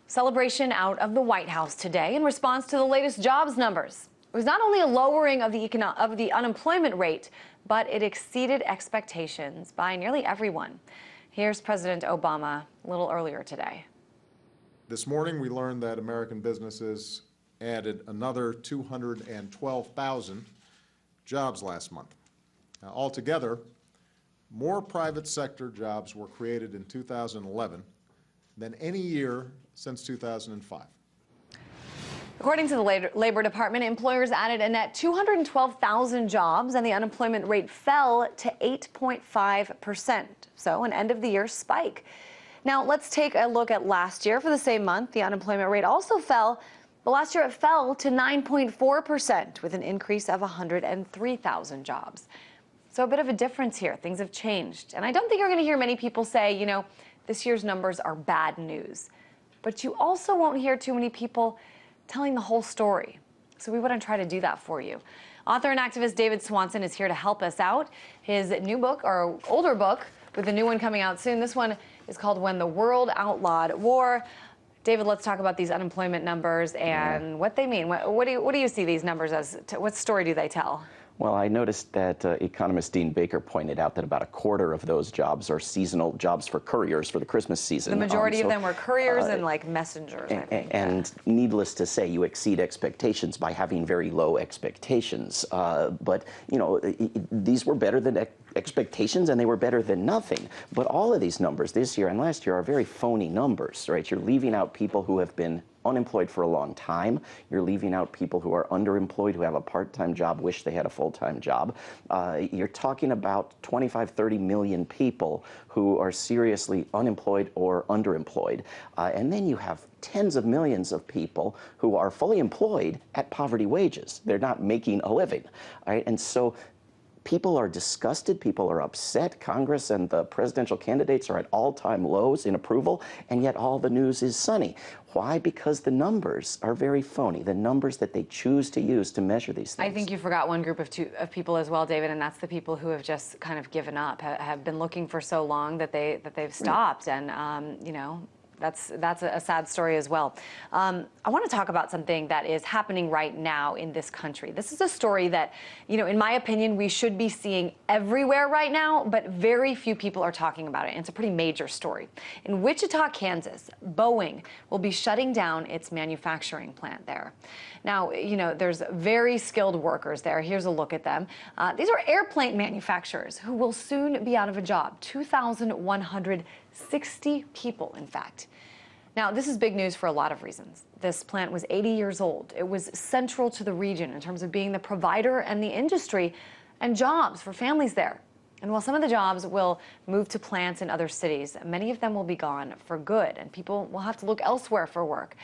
Celebration out of the White House today in response to the latest jobs numbers. It was not only a lowering of the unemployment rate, but it exceeded expectations by nearly everyone. Here's President Obama a little earlier today. This morning we learned that American businesses added another 212,000 jobs last month. Altogether, more private sector jobs were created in 2011 than any year since 2005. According to the Labor Department, employers added a net 212,000 jobs and the unemployment rate fell to 8.5%, so an end-of-the-year spike. Now, let's take a look at last year. For the same month, the unemployment rate also fell, but last year it fell to 9.4% with an increase of 103,000 jobs. So a bit of a difference here. Things have changed. And I don't think you're going to hear many people say, you know, this year's numbers are bad news. But you also won't hear too many people telling the whole story. So we want to try to do that for you. Author and activist David Swanson is here to help us out. His new book, or older book, with a new one coming out soon. This one is called When the World Outlawed War. David, let's talk about these unemployment numbers and what they mean. What do you see these numbers as? What story do they tell? Well, I noticed that economist Dean Baker pointed out that about a quarter of those jobs are seasonal jobs for couriers for the Christmas season. The majority of them were couriers and like messengers, I think. And needless to say, you exceed expectations by having very low expectations. But, you know, these were better than expectations, and they were better than nothing. But all of these numbers this year and last year are very phony numbers, right? You're leaving out people who have been unemployed for a long time. You're leaving out people who are underemployed, who have a part-time job, wish they had a full-time job. You're talking about 25, 30 million people who are seriously unemployed or underemployed. And then you have tens of millions of people who are fully employed at poverty wages. They're not making a living, right? And so people are disgusted, people are upset. Congress and the presidential candidates are at all-time lows in approval, and yet all the news is sunny. Why? Because the numbers are very phony, the numbers that they choose to use to measure these things. I think you forgot one group of people as well, David, and that's the people who have just kind of given up, have been looking for so long that they've stopped, and you know, that's a sad story as well. I want to talk about something that is happening right now in this country. This is a story that, you know, in my opinion, we should be seeing everywhere right now, but very few people are talking about it. And it's a pretty major story. In Wichita, Kansas, Boeing will be shutting down its manufacturing plant there. Now, you know, there's very skilled workers there. Here's a look at them. These are airplane manufacturers who will soon be out of a job. 2,160 people, in fact. Now, this is big news for a lot of reasons. This plant was 80 years old. It was central to the region in terms of being the provider and the industry and jobs for families there. And while some of the jobs will move to plants in other cities, many of them will be gone for good, and people will have to look elsewhere for work.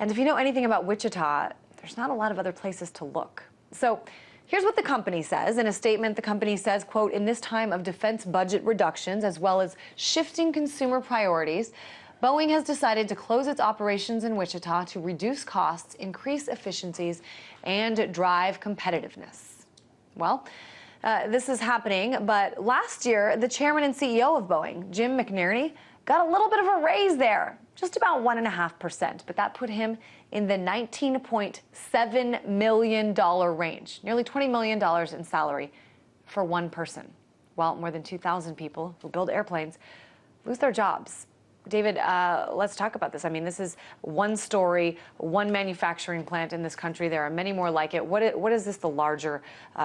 And if you know anything about Wichita, there's not a lot of other places to look. So here's what the company says. In a statement, the company says, quote, "In this time of defense budget reductions as well as shifting consumer priorities, Boeing has decided to close its operations in Wichita to reduce costs, increase efficiencies, and drive competitiveness." Well, this is happening, but last year, the chairman and CEO of Boeing, Jim McNerney, got a little bit of a raise there, just about 1.5%, but that put him in the $19.7 million range, nearly $20 million in salary for one person, while more than 2,000 people who build airplanes lose their jobs. David, let's talk about this. I mean, this is one story, one manufacturing plant in this country. There are many more like it. What is this, the larger,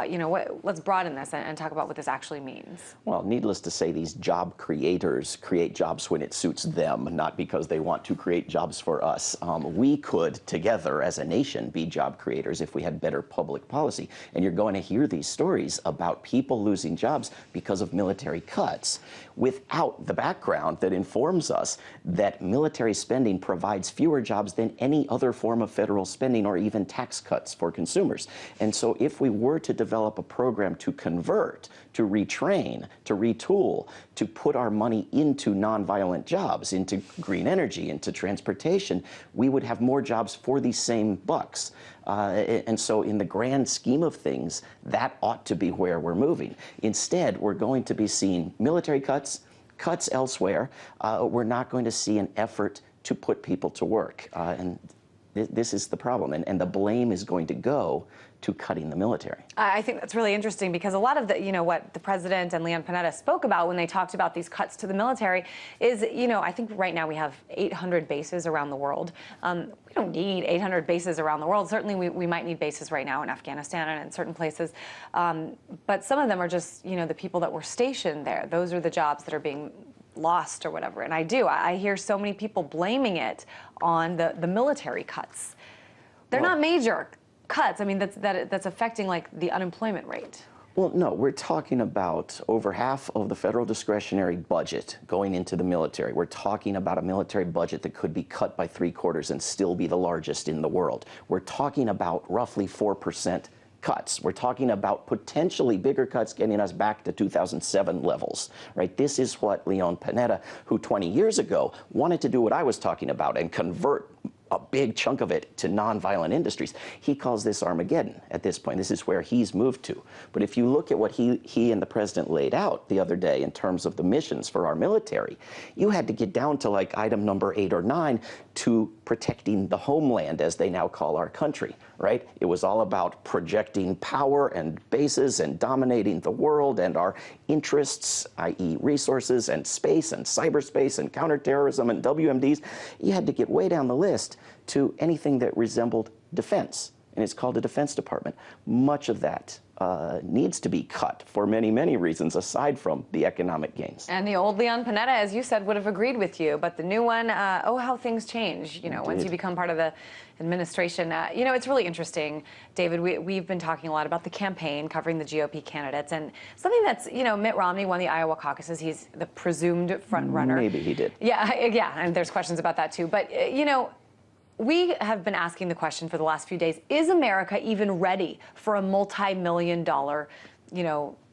you know, let's broaden this and talk about what this actually means. Well, needless to say, these job creators create jobs when it suits them, not because they want to create jobs for us. We could, together as a nation, be job creators if we had better public policy. And you're going to hear these stories about people losing jobs because of military cuts without the background that informs us that military spending provides fewer jobs than any other form of federal spending or even tax cuts for consumers. And so if we were to develop a program to convert, to retrain, to retool, to put our money into nonviolent jobs, into green energy, into transportation, we would have more jobs for these same bucks. And so in the grand scheme of things, that ought to be where we're moving. Instead, we're going to be seeing military cuts elsewhere. We're not going to see an effort to put people to work. And this is the problem. And the blame is going to go to cutting the military. I think that's really interesting because a lot of the, what the president and Leon Panetta spoke about when they talked about these cuts to the military is, I think right now we have 800 bases around the world. We don't need 800 bases around the world. Certainly we might need bases right now in Afghanistan and in certain places. But some of them are just, the people that were stationed there. Those are the jobs that are being lost or whatever. And I hear so many people blaming it on the military cuts. They're not major cuts. I mean, that's affecting like the unemployment rate. Well, no, we're talking about over half of the federal discretionary budget going into the military. We're talking about a military budget that could be cut by 3/4 and still be the largest in the world. We're talking about roughly 4% cuts. We're talking about potentially bigger cuts getting us back to 2007 levels, right? This is what Leon Panetta, who 20 years ago wanted to do what I was talking about and convert a big chunk of it to nonviolent industries. He calls this Armageddon at this point. This is where he's moved to. But if you look at what he and the president laid out the other day in terms of the missions for our military, you had to get down to like item number 8 or 9 to protecting the homeland, as they now call our country, right? It was all about projecting power and bases and dominating the world and our interests, i.e. resources and space and cyberspace and counterterrorism and WMDs. You had to get way down the list to anything that resembled defense, and it's called the Defense Department. Much of that needs to be cut for many, many reasons aside from the economic gains. And the old Leon Panetta, as you said, would have agreed with you, but the new one, oh, how things change, once you become part of the administration. It's really interesting, David. We've been talking a lot about the campaign, covering the GOP candidates, and something that's, Mitt Romney won the Iowa caucuses. He's the presumed front runner. Maybe he did. Yeah, and there's questions about that too. But, we have been asking the question for the last few days, is America even ready for a multi-million-dollar,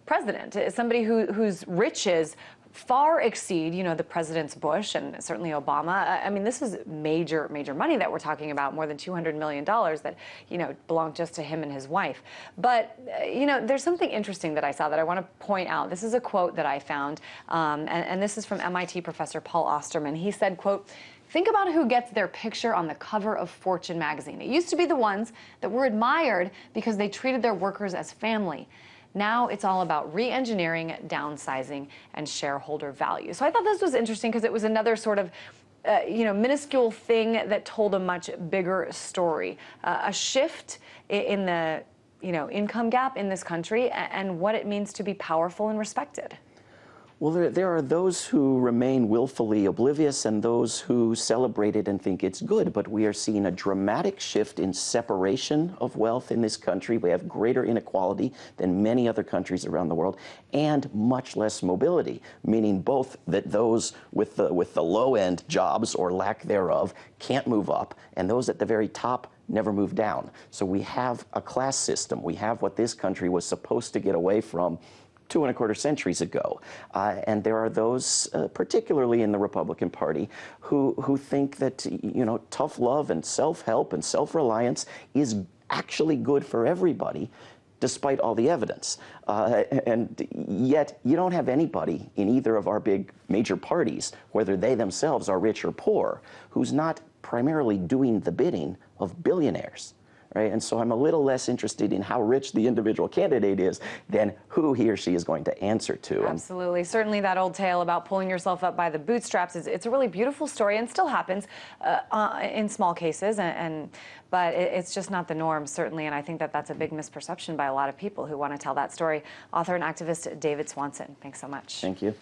president? Somebody whose riches far exceed, the presidents Bush and certainly Obama. I mean, this is major, major money that we're talking about, more than $200 million that, belonged just to him and his wife. But, there's something interesting that I saw that I want to point out. This is a quote that I found, and this is from MIT professor Paul Osterman. He said, quote, "Think about who gets their picture on the cover of Fortune magazine. It used to be the ones that were admired because they treated their workers as family. Now it's all about re-engineering, downsizing, and shareholder value." So I thought this was interesting because it was another sort of minuscule thing that told a much bigger story. A shift in the, income gap in this country and what it means to be powerful and respected. Well, there are those who remain willfully oblivious and those who celebrate it and think it's good, but we are seeing a dramatic shift in separation of wealth in this country. We have greater inequality than many other countries around the world and much less mobility, meaning both that those with the low-end jobs or lack thereof can't move up, and those at the very top never move down. So we have a class system. We have what this country was supposed to get away from 2¼ centuries ago. And there are those, particularly in the Republican Party, who think that, tough love and self-help and self-reliance is actually good for everybody, despite all the evidence. And yet, you don't have anybody in either of our big major parties, whether they themselves are rich or poor, who's not primarily doing the bidding of billionaires. Right? And so I'm a little less interested in how rich the individual candidate is than who he or she is going to answer to. Absolutely. Certainly that old tale about pulling yourself up by the bootstraps it's a really beautiful story and still happens in small cases, but it's just not the norm, certainly, and I think that's a big misperception by a lot of people who want to tell that story. Author and activist David Swanson, thanks so much. Thank you.